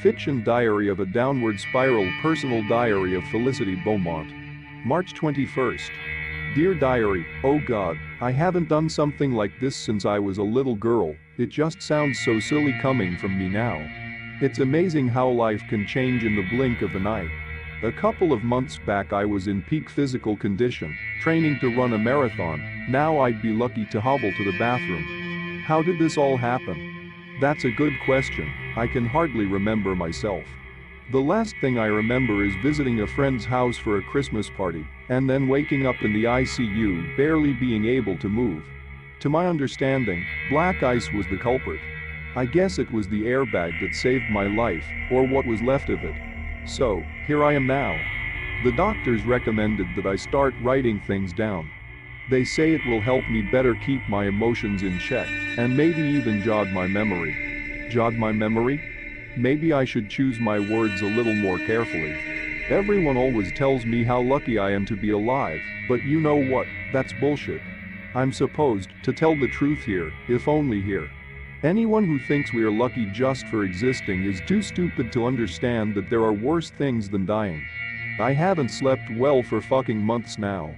Fiction Diary of a Downward Spiral. Personal Diary of Felicity Beaumont. March 21st. Dear Diary, oh God, I haven't done something like this since I was a little girl. It just sounds so silly coming from me now. It's amazing how life can change in the blink of an eye. A couple of months back I was in peak physical condition, training to run a marathon. Now I'd be lucky to hobble to the bathroom. How did this all happen? That's a good question. I can hardly remember myself. The last thing I remember is visiting a friend's house for a Christmas party, and then waking up in the ICU, barely being able to move. To my understanding, black ice was the culprit. I guess it was the airbag that saved my life, or what was left of it. So, here I am now. The doctors recommended that I start writing things down. They say it will help me better keep my emotions in check, and maybe even jog my memory. Jog my memory? Maybe I should choose my words a little more carefully. Everyone always tells me how lucky I am to be alive, but you know what, that's bullshit. I'm supposed to tell the truth here, if only here. Anyone who thinks we are lucky just for existing is too stupid to understand that there are worse things than dying. I haven't slept well for fucking months now.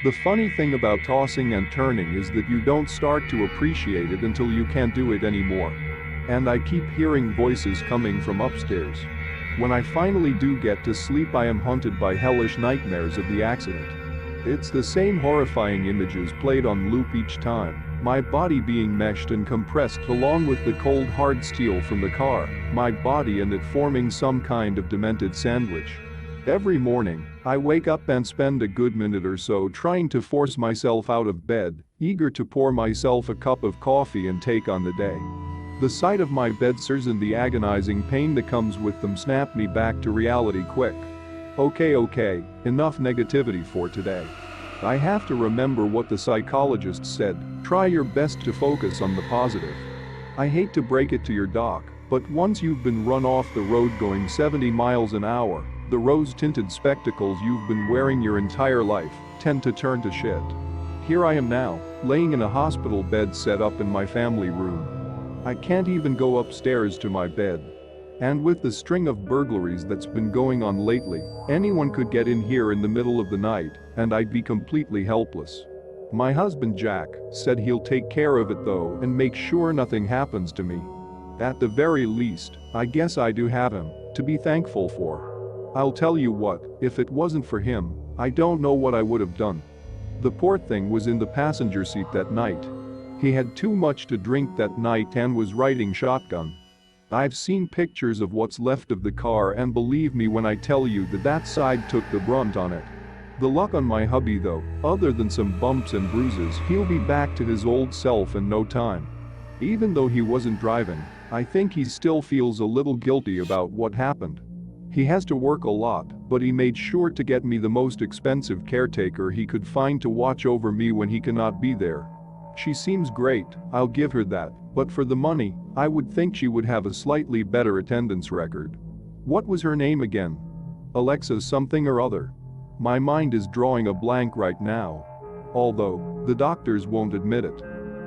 The funny thing about tossing and turning is that you don't start to appreciate it until you can't do it anymore. And I keep hearing voices coming from upstairs. When I finally do get to sleep, I am haunted by hellish nightmares of the accident. It's the same horrifying images played on loop each time, my body being meshed and compressed along with the cold hard steel from the car, my body and it forming some kind of demented sandwich. Every morning, I wake up and spend a good minute or so trying to force myself out of bed, eager to pour myself a cup of coffee and take on the day. The sight of my bed sores and the agonizing pain that comes with them snap me back to reality quick. Okay, enough negativity for today. I have to remember what the psychologist said, try your best to focus on the positive. I hate to break it to your doc, but once you've been run off the road going 70 miles an hour, the rose-tinted spectacles you've been wearing your entire life tend to turn to shit. Here I am now, laying in a hospital bed set up in my family room. I can't even go upstairs to my bed. And with the string of burglaries that's been going on lately, anyone could get in here in the middle of the night, and I'd be completely helpless. My husband Jack said he'll take care of it though and make sure nothing happens to me. At the very least, I guess I do have him to be thankful for. I'll tell you what, if it wasn't for him, I don't know what I would have done. The poor thing was in the passenger seat that night. He had too much to drink that night and was riding shotgun. I've seen pictures of what's left of the car and believe me when I tell you that that side took the brunt on it. The luck on my hubby though, other than some bumps and bruises, he'll be back to his old self in no time. Even though he wasn't driving, I think he still feels a little guilty about what happened. He has to work a lot, but he made sure to get me the most expensive caretaker he could find to watch over me when he cannot be there. She seems great, I'll give her that, but for the money, I would think she would have a slightly better attendance record. What was her name again? Alexa something or other. My mind is drawing a blank right now. Although, the doctors won't admit it.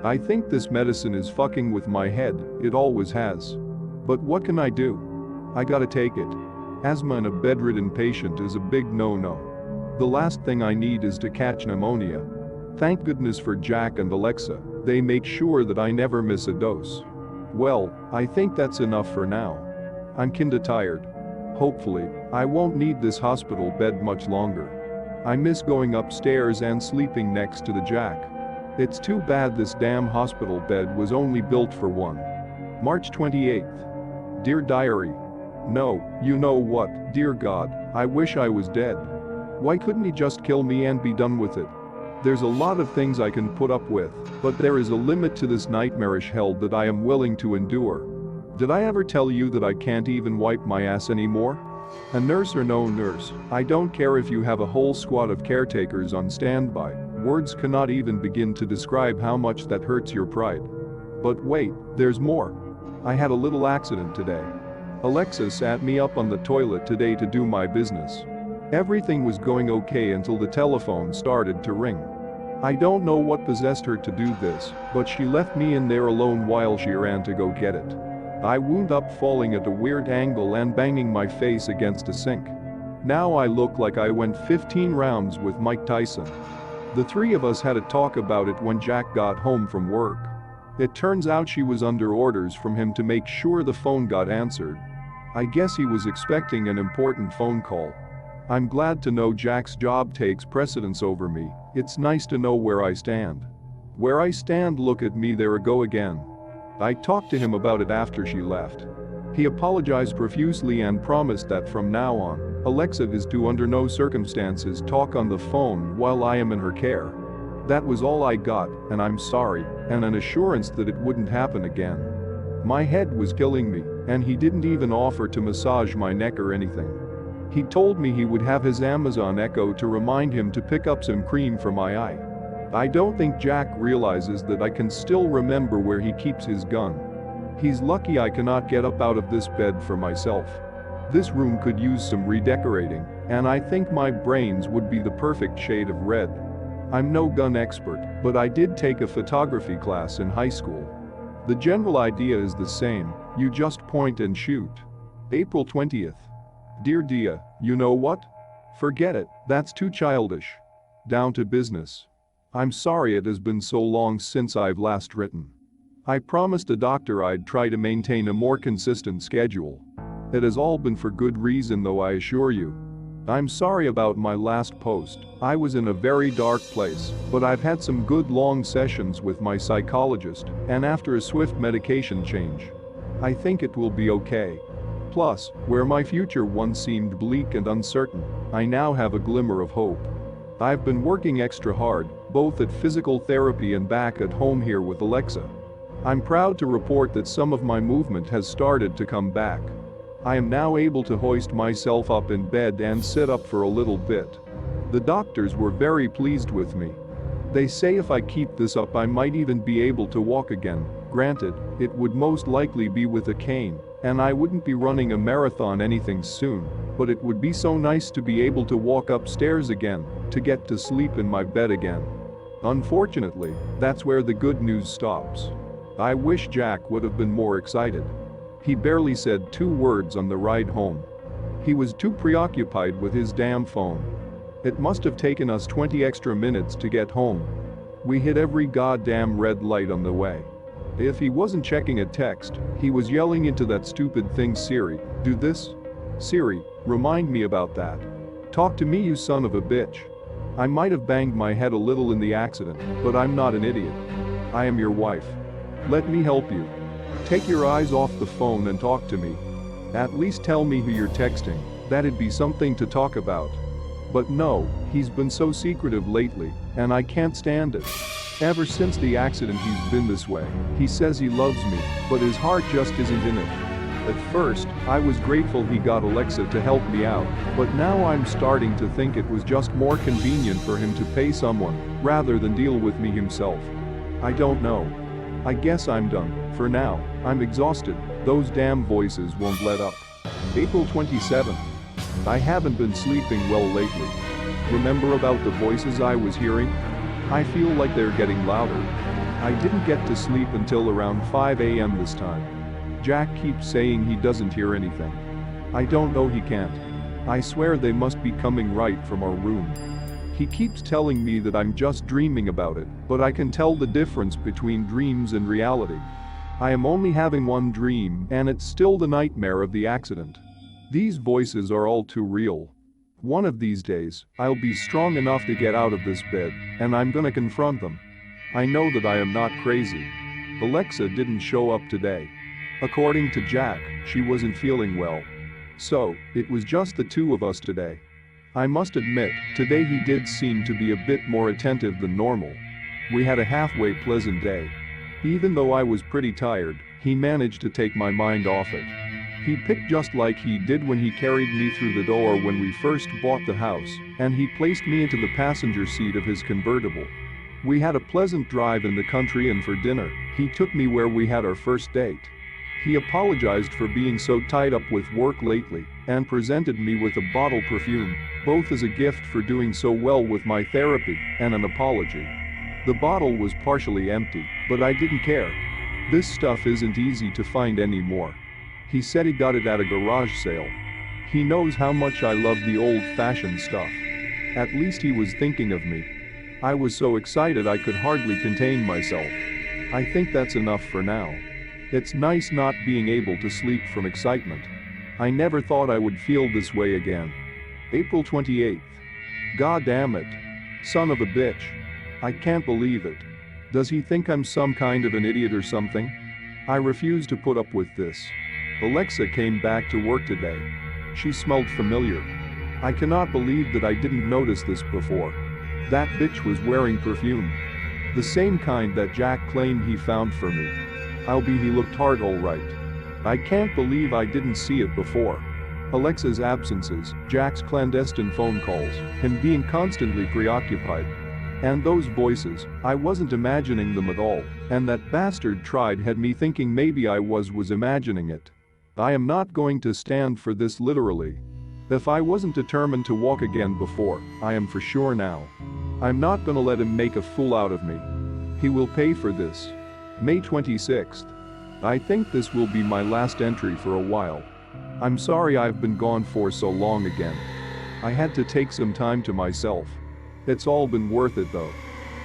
I think this medicine is fucking with my head, it always has. But what can I do? I gotta take it. Asthma in a bedridden patient is a big no-no. The last thing I need is to catch pneumonia. Thank goodness for Jack and Alexa, they make sure that I never miss a dose. Well, I think that's enough for now. I'm kinda tired. Hopefully, I won't need this hospital bed much longer. I miss going upstairs and sleeping next to the Jack. It's too bad this damn hospital bed was only built for one. March 28th. Dear Diary. No, you know what, dear God, I wish I was dead. Why couldn't he just kill me and be done with it? There's a lot of things I can put up with, but there is a limit to this nightmarish hell that I am willing to endure. Did I ever tell you that I can't even wipe my ass anymore? A nurse or no nurse, I don't care if you have a whole squad of caretakers on standby, words cannot even begin to describe how much that hurts your pride. But wait, there's more. I had a little accident today. Alexa sat me up on the toilet today to do my business. Everything was going okay until the telephone started to ring. I don't know what possessed her to do this, but she left me in there alone while she ran to go get it. I wound up falling at a weird angle and banging my face against a sink. Now I look like I went 15 rounds with Mike Tyson. The three of us had a talk about it when Jack got home from work. It turns out she was under orders from him to make sure the phone got answered. I guess he was expecting an important phone call. I'm glad to know Jack's job takes precedence over me. It's nice to know where I stand. Where I stand, look at me, there I go again. I talked to him about it after she left. He apologized profusely and promised that from now on, Alexa is to under no circumstances talk on the phone while I am in her care. That was all I got, and I'm sorry, and an assurance that it wouldn't happen again. My head was killing me, and he didn't even offer to massage my neck or anything. He told me he would have his Amazon Echo to remind him to pick up some cream for my eye. I don't think Jack realizes that I can still remember where he keeps his gun. He's lucky I cannot get up out of this bed for myself. This room could use some redecorating, and I think my brains would be the perfect shade of red. I'm no gun expert, but I did take a photography class in high school. The general idea is the same, you just point and shoot. April 20th. Dear Dia, you know what? Forget it, that's too childish. Down to business. I'm sorry it has been so long since I've last written. I promised the doctor I'd try to maintain a more consistent schedule. It has all been for good reason though, I assure you. I'm sorry about my last post. I was in a very dark place, but I've had some good long sessions with my psychologist, and after a swift medication change, I think it will be okay. Plus, where my future once seemed bleak and uncertain, I now have a glimmer of hope. I've been working extra hard, both at physical therapy and back at home here with Alexa. I'm proud to report that some of my movement has started to come back. I am now able to hoist myself up in bed and sit up for a little bit. The doctors were very pleased with me. They say if I keep this up I might even be able to walk again. Granted, it would most likely be with a cane, and I wouldn't be running a marathon anything soon, but it would be so nice to be able to walk upstairs again, to get to sleep in my bed again. Unfortunately, that's where the good news stops. I wish Jack would have been more excited. He barely said 2 words on the ride home. He was too preoccupied with his damn phone. It must have taken us 20 extra minutes to get home. We hit every goddamn red light on the way. If he wasn't checking a text, he was yelling into that stupid thing, Siri, do this? Siri, remind me about that. Talk to me, you son of a bitch. I might have banged my head a little in the accident, but I'm not an idiot. I am your wife. Let me help you. Take your eyes off the phone and talk to me. At least tell me who you're texting, that'd be something to talk about. But no, he's been so secretive lately, and I can't stand it. Ever since the accident he's been this way. He says he loves me, but his heart just isn't in it. At first, I was grateful he got Alexa to help me out, but now I'm starting to think it was just more convenient for him to pay someone, rather than deal with me himself. I don't know. I guess I'm done, for now. I'm exhausted, those damn voices won't let up. April 27th. I haven't been sleeping well lately. Remember about the voices I was hearing? I feel like they're getting louder. I didn't get to sleep until around 5 a.m. this time. Jack keeps saying he doesn't hear anything. I don't know, he can't. I swear they must be coming right from our room. He keeps telling me that I'm just dreaming about it, but I can tell the difference between dreams and reality. I am only having one dream, and it's still the nightmare of the accident. These voices are all too real. One of these days, I'll be strong enough to get out of this bed, and I'm gonna confront them. I know that I am not crazy. Alexa didn't show up today. According to Jack, she wasn't feeling well. So, it was just the two of us today. I must admit, today he did seem to be a bit more attentive than normal. We had a halfway pleasant day. Even though I was pretty tired, he managed to take my mind off it. He picked just like he did when he carried me through the door when we first bought the house, and he placed me into the passenger seat of his convertible. We had a pleasant drive in the country, and for dinner, he took me where we had our first date. He apologized for being so tied up with work lately, and presented me with a bottle perfume, both as a gift for doing so well with my therapy, and an apology. The bottle was partially empty, but I didn't care. This stuff isn't easy to find anymore. He said he got it at a garage sale. He knows how much I love the old-fashioned stuff. At least he was thinking of me. I was so excited I could hardly contain myself. I think that's enough for now. It's nice not being able to sleep from excitement. I never thought I would feel this way again. April 28th. God damn it. Son of a bitch. I can't believe it. Does he think I'm some kind of an idiot or something? I refuse to put up with this. Alexa came back to work today. She smelled familiar. I cannot believe that I didn't notice this before. That bitch was wearing perfume. The same kind that Jack claimed he found for me. He looked hard alright. I can't believe I didn't see it before. Alexa's absences, Jack's clandestine phone calls, him being constantly preoccupied. And those voices, I wasn't imagining them at all, and that bastard tried had me thinking maybe I was imagining it. I am not going to stand for this literally. If I wasn't determined to walk again before, I am for sure now. I'm not gonna let him make a fool out of me. He will pay for this. May 26th. I think this will be my last entry for a while. I'm sorry I've been gone for so long again. I had to take some time to myself. It's all been worth it though.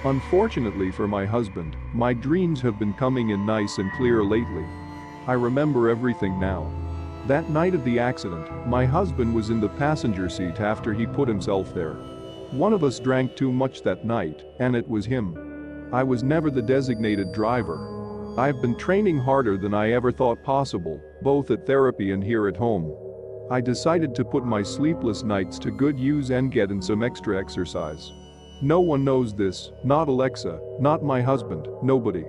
Unfortunately for my husband, my dreams have been coming in nice and clear lately. I remember everything now. That night of the accident, my husband was in the passenger seat after he put himself there. One of us drank too much that night, and it was him. I was never the designated driver. I've been training harder than I ever thought possible, both at therapy and here at home. I decided to put my sleepless nights to good use and get in some extra exercise. No one knows this, not Alexa, not my husband, nobody.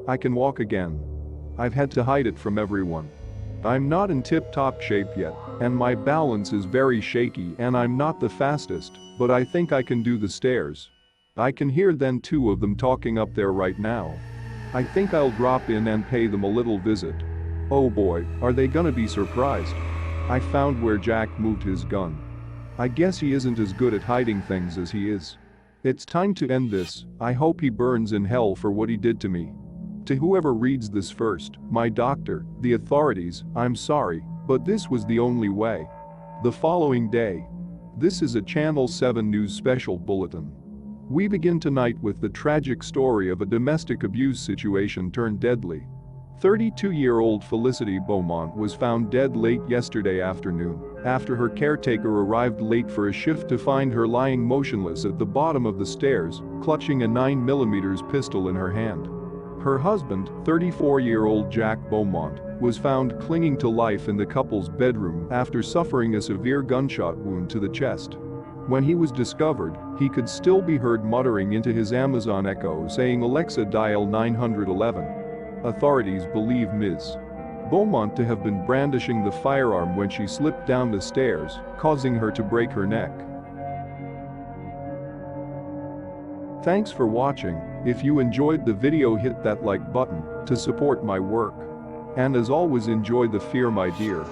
I can walk again. I've had to hide it from everyone. I'm not in tip-top shape yet, and my balance is very shaky and I'm not the fastest, but I think I can do the stairs. I can hear then two of them talking up there right now. I think I'll drop in and pay them a little visit. Oh boy, are they gonna be surprised. I found where Jack moved his gun. I guess he isn't as good at hiding things as he is. It's time to end this. I hope he burns in hell for what he did to me. To whoever reads this first, my doctor, the authorities, I'm sorry, but this was the only way. The following day. This is a Channel 7 News Special Bulletin. We begin tonight with the tragic story of a domestic abuse situation turned deadly. 32-year-old Felicity Beaumont was found dead late yesterday afternoon after her caretaker arrived late for a shift to find her lying motionless at the bottom of the stairs, clutching a 9mm pistol in her hand. Her husband, 34-year-old Jack Beaumont, was found clinging to life in the couple's bedroom after suffering a severe gunshot wound to the chest. When he was discovered, he could still be heard muttering into his Amazon Echo saying "Alexa, dial 911. Authorities believe Ms. Beaumont to have been brandishing the firearm when she slipped down the stairs, causing her to break her neck. Thanks for watching. If you enjoyed the video, hit that like button to support my work. And as always, enjoy the fear, my dear.